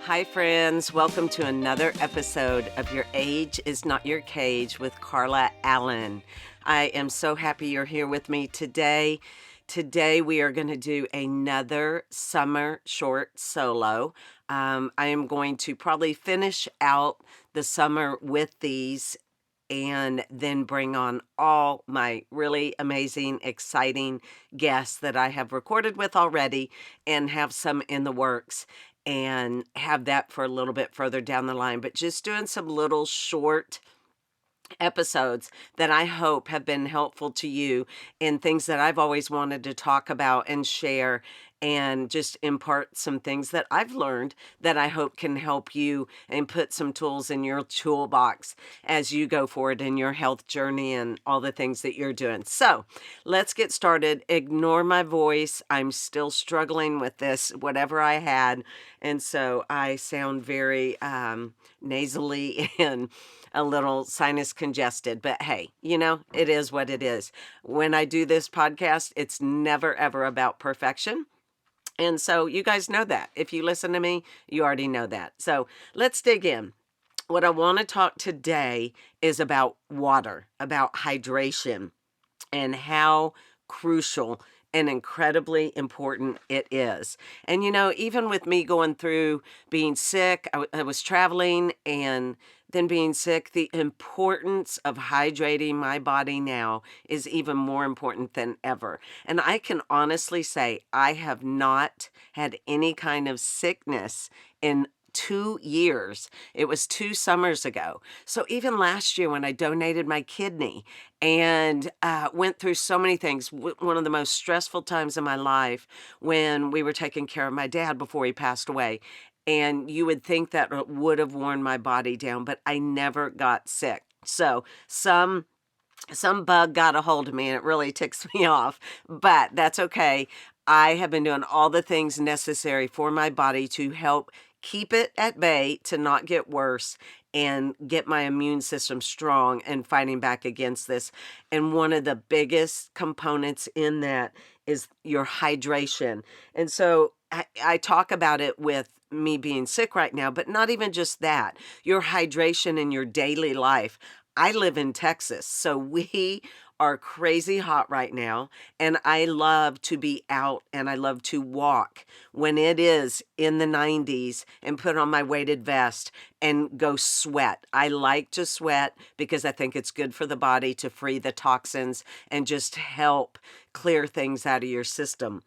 Hi, friends. Welcome to another episode of Your Age is Not Your Cage with Carla Allen. I am so happy you're here with me today. Today, we are going to do another summer short solo. I am going to probably finish out the summer with these and then bring on all my really amazing, exciting guests that I have recorded with already and have some in the works and have that for a little bit further down the line. But just doing some little short episodes that I hope have been helpful to you and things that I've always wanted to talk about and share and just impart some things that I've learned that I hope can help you and put some tools in your toolbox as you go forward in your health journey and all the things that you're doing. So let's get started. Ignore my voice. I'm still struggling with this, whatever I had. And so I sound very nasally and a little sinus congested, but hey, it is what it is. When I do this podcast, it's never ever about perfection. And so you guys know that. If you listen to me, you already know that. So let's dig in. What I want to talk today is about water, about hydration, and how crucial and incredibly important it is. And even with me going through being sick, I was traveling and then being sick, the importance of hydrating my body now is even more important than ever. And I can honestly say I have not had any kind of sickness in 2 years. It was 2 summers ago. So even last year when I donated my kidney and went through so many things, one of the most stressful times in my life when we were taking care of my dad before he passed away. And you would think that it would have worn my body down, but I never got sick. So some bug got a hold of me and it really ticks me off, but that's okay. I have been doing all the things necessary for my body to help keep it at bay, to not get worse, and get my immune system strong and fighting back against this. And one of the biggest components in that is your hydration. And so I talk about it with me being sick right now, but not even just that, your hydration in your daily life. I live in Texas, so we are crazy hot right now, and I love to be out and I love to walk when it is in the 90s and put on my weighted vest and go sweat. I like to sweat because I think it's good for the body to free the toxins and just help clear things out of your system.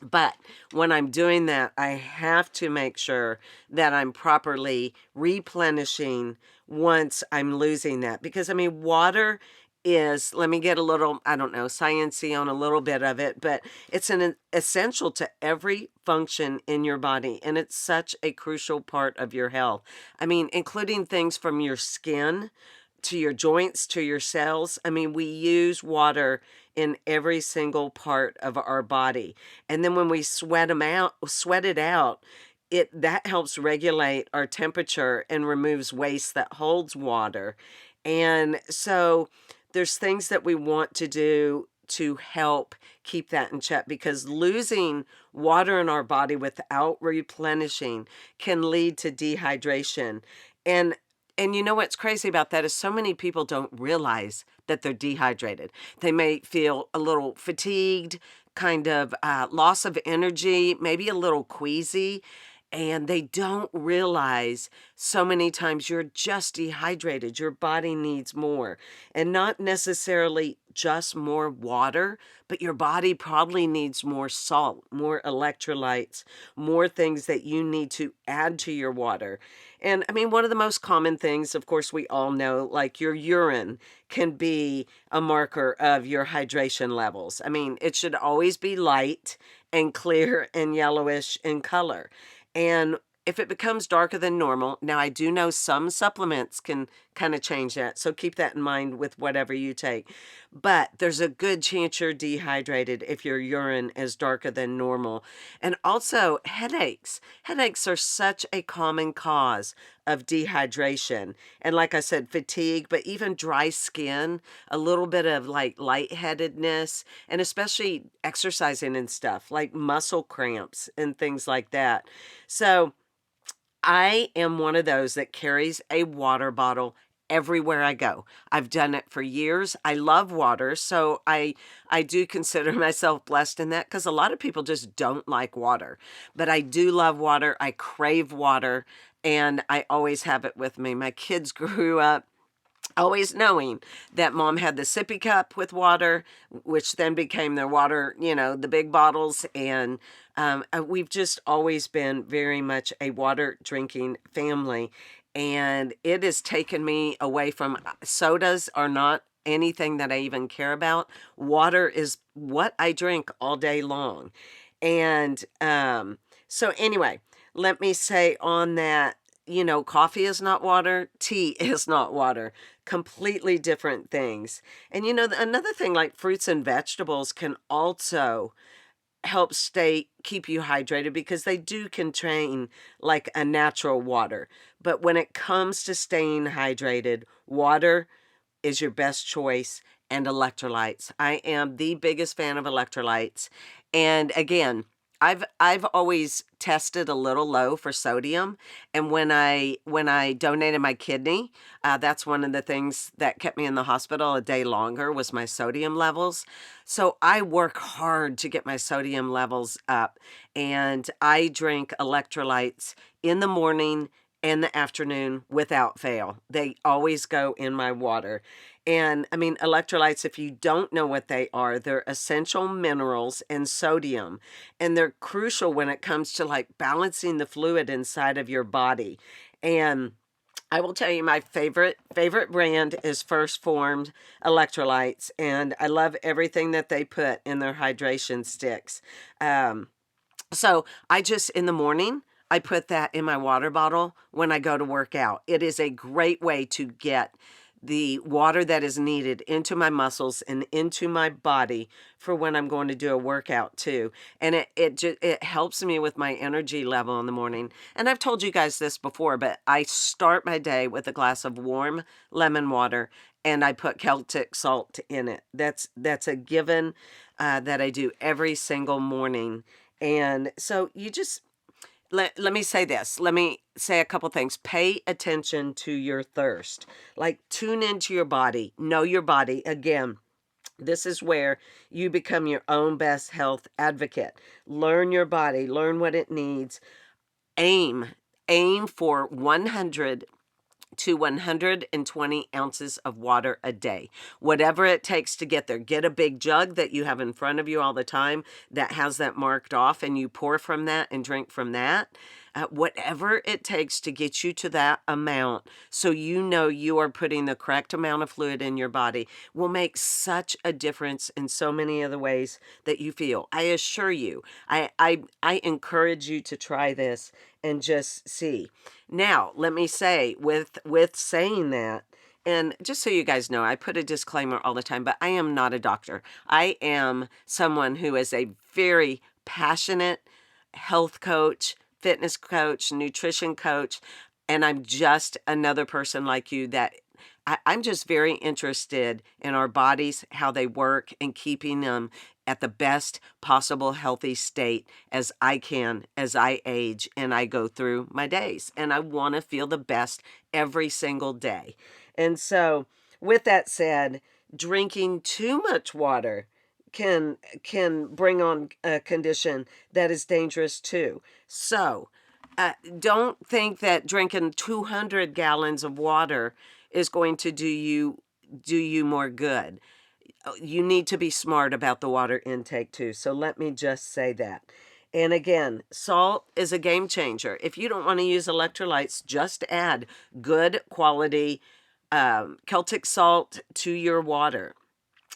But when I'm doing that, I have to make sure that I'm properly replenishing once I'm losing that. Because, water is, let me get a little, sciencey on a little bit of it, but it's an essential to every function in your body. And it's such a crucial part of your health. Including things from your skin to your joints, to your cells. We use water in every single part of our body. And then when we sweat it out, that helps regulate our temperature and removes waste that holds water. And so there's things that we want to do to help keep that in check, because losing water in our body without replenishing can lead to dehydration. And you know what's crazy about that is so many people don't realize that they're dehydrated. They may feel a little fatigued, kind of loss of energy, maybe a little queasy, and they don't realize so many times you're just dehydrated. Your body needs more, and not necessarily just more water, but your body probably needs more salt, more electrolytes, more things that you need to add to your water. And one of the most common things, of course, we all know, like your urine can be a marker of your hydration levels. It should always be light and clear and yellowish in color. And if it becomes darker than normal, now I do know some supplements can kind of change that, so keep that in mind with whatever you take. But there's a good chance you're dehydrated if your urine is darker than normal. And also headaches. Headaches are such a common cause of dehydration. And like I said, fatigue, but even dry skin, a little bit of like lightheadedness, and especially exercising and stuff, like muscle cramps and things like that. So I am one of those that carries a water bottle everywhere I go. I've done it for years. I love water, so I do consider myself blessed in that, because a lot of people just don't like water. But I do love water. I crave water, and I always have it with me. My kids grew up always knowing that mom had the sippy cup with water, which then became their water, the big bottles. And we've just always been very much a water drinking family. And it has taken me away from sodas are not anything that I even care about. Water is what I drink all day long. And so anyway, let me say on that, coffee is not water, tea is not water, completely different things. And another thing, like fruits and vegetables can also help keep you hydrated, because they do contain like a natural water. But when it comes to staying hydrated, water is your best choice, and electrolytes. I am the biggest fan of electrolytes. And again, I've always tested a little low for sodium, and when I donated my kidney, that's one of the things that kept me in the hospital a day longer, was my sodium levels. So I work hard to get my sodium levels up, and I drink electrolytes in the morning and the afternoon without fail. They always go in my water. And I mean, electrolytes, if you don't know what they are, they're essential minerals and sodium. And they're crucial when it comes to like balancing the fluid inside of your body. And I will tell you, my favorite brand is First Formed Electrolytes, and I love everything that they put in their hydration sticks. So I just, in the morning, I put that in my water bottle when I go to work out. It is a great way to get the water that is needed into my muscles and into my body for when I'm going to do a workout too. And it helps me with my energy level in the morning. And I've told you guys this before, but I start my day with a glass of warm lemon water, and I put Celtic salt in it. That's a given that I do every single morning. And so you just, let me say this. Let me say a couple things. Pay attention to your thirst. Like, tune into your body. Know your body. Again, this is where you become your own best health advocate. Learn your body. Learn what it needs. Aim. Aim for 100 to 120 ounces of water a day. Whatever it takes to get there. Get a big jug that you have in front of you all the time that has that marked off, and you pour from that and drink from that. Whatever it takes to get you to that amount, so you know you are putting the correct amount of fluid in your body, will make such a difference in so many of the ways that you feel. I assure you, I encourage you to try this and just see. Now, let me say, with saying that, and just so you guys know, I put a disclaimer all the time, but I am not a doctor. I am someone who is a very passionate health coach, fitness coach, nutrition coach, and I'm just another person like you that I'm just very interested in our bodies, how they work, and keeping them at the best possible healthy state as I can as I age and I go through my days. And I want to feel the best every single day. And so, with that said, drinking too much water can bring on a condition that is dangerous too. So, don't think that drinking 200 gallons of water is going to do you more good. You need to be smart about the water intake too. So let me just say that. And again, salt is a game changer. If you don't want to use electrolytes, just add good quality Celtic salt to your water.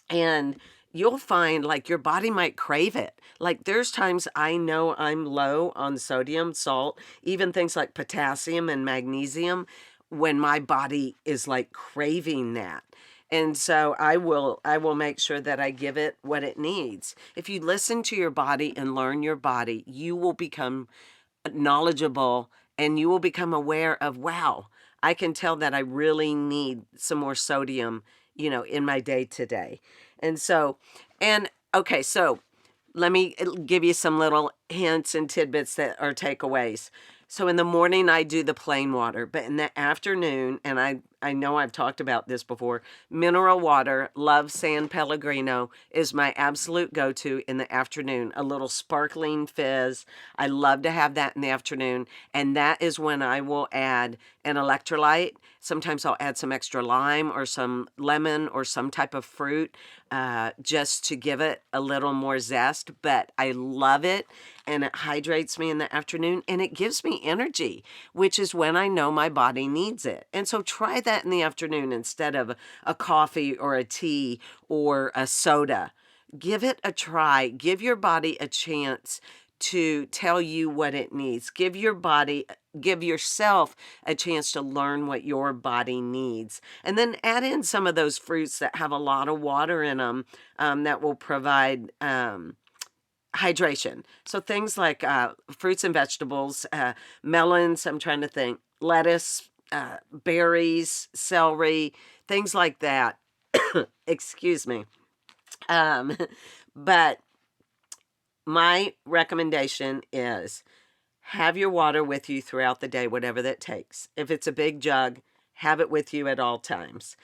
And you'll find like your body might crave it. Like, there's times I know I'm low on sodium, salt, even things like potassium and magnesium, when my body is like craving that. And so I will make sure that I give it what it needs. If you listen to your body and learn your body, you will become knowledgeable, and you will become aware of, wow, I can tell that I really need some more sodium, in my day to day. And so, and okay, so let me give you some little hints and tidbits that are takeaways. So in the morning, I do the plain water, but in the afternoon, and I know I've talked about this before, mineral water, love San Pellegrino, is my absolute go-to in the afternoon. A little sparkling fizz. I love to have that in the afternoon, and that is when I will add an electrolyte. Sometimes I'll add some extra lime or some lemon or some type of fruit just to give it a little more zest, but I love it, and it hydrates me in the afternoon, and it gives me energy, which is when I know my body needs it. And so try that in the afternoon instead of a coffee or a tea or a soda. Give it a try. Give your body a chance to tell you what it needs. Give yourself a chance to learn what your body needs. And then add in some of those fruits that have a lot of water in them that will provide hydration. So things like fruits and vegetables, melons, I'm trying to think, lettuce, berries, celery, things like that. Excuse me. But my recommendation is have your water with you throughout the day, whatever that takes. If it's a big jug, have it with you at all times.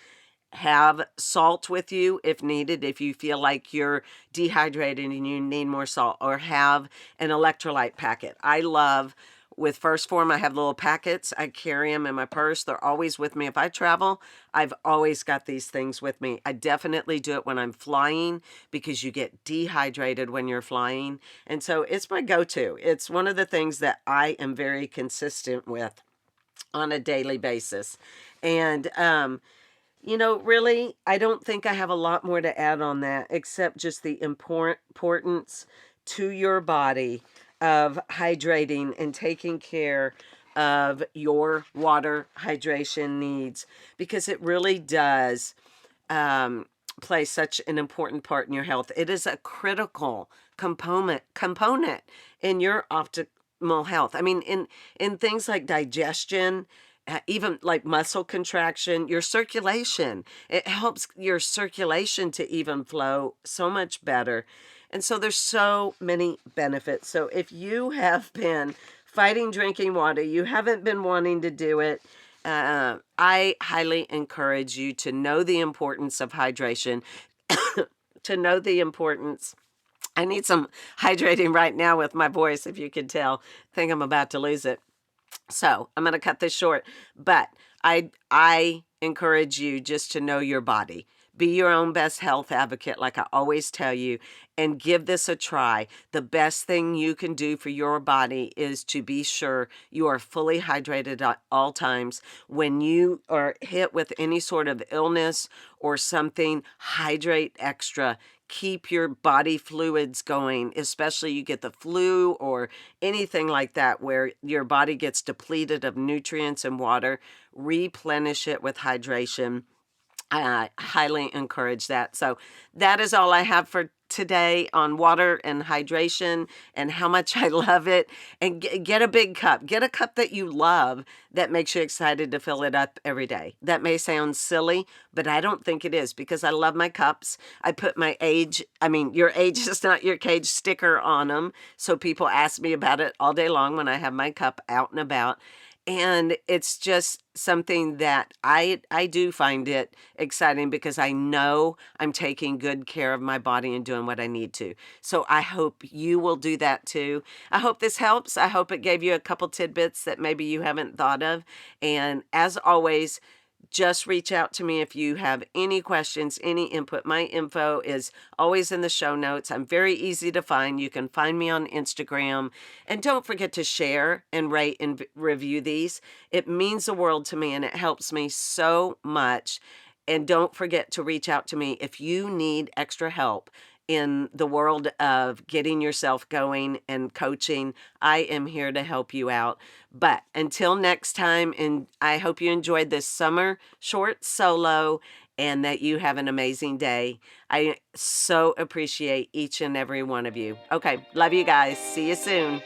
Have salt with you if needed, if you feel like you're dehydrated and you need more salt, or have an electrolyte packet. I love, with First Form, I have little packets. I carry them in my purse. They're always with me. If I travel, I've always got these things with me. I definitely do it when I'm flying because you get dehydrated when you're flying. And so it's my go-to. It's one of the things that I am very consistent with on a daily basis. And, really, I don't think I have a lot more to add on that except just the importance to your body of hydrating and taking care of your water hydration needs, because it really does play such an important part in your health. It is a critical component in your optimal health. I mean, in things like digestion, even like muscle contraction, your circulation. It helps your circulation to even flow so much better. And so there's so many benefits. So if you have been fighting drinking water, you haven't been wanting to do it, I highly encourage you to know the importance of hydration, to know the importance. I need some hydrating right now with my voice, if you could tell. I think I'm about to lose it. So I'm going to cut this short, but I encourage you just to know your body. Be your own best health advocate, like I always tell you, and give this a try. The best thing you can do for your body is to be sure you are fully hydrated at all times. When you are hit with any sort of illness or something, hydrate extra. Keep your body fluids going, especially you get the flu or anything like that where your body gets depleted of nutrients and water. Replenish it with hydration. I highly encourage that. So that is all I have for today on water and hydration and how much I love it. And get a big cup. Get a cup that you love that makes you excited to fill it up every day. That may sound silly, but I don't think it is, because I love my cups. I put my your age is not your cage sticker on them. So people ask me about it all day long when I have my cup out and about. And it's just something that I do find it exciting, because I know I'm taking good care of my body and doing what I need to. So I hope you will do that too. I hope this helps. I hope it gave you a couple tidbits that maybe you haven't thought of. And as always, just reach out to me if you have any questions, any input. My info is always in the show notes. I'm very easy to find. You can find me on Instagram. And don't forget to share and rate and review these. It means the world to me, and it helps me so much. And don't forget to reach out to me if you need extra help in the world of getting yourself going and coaching. I am here to help you out. But until next time, and I hope you enjoyed this summer short solo and that you have an amazing day. I so appreciate each and every one of you. Okay, love you guys. See you soon.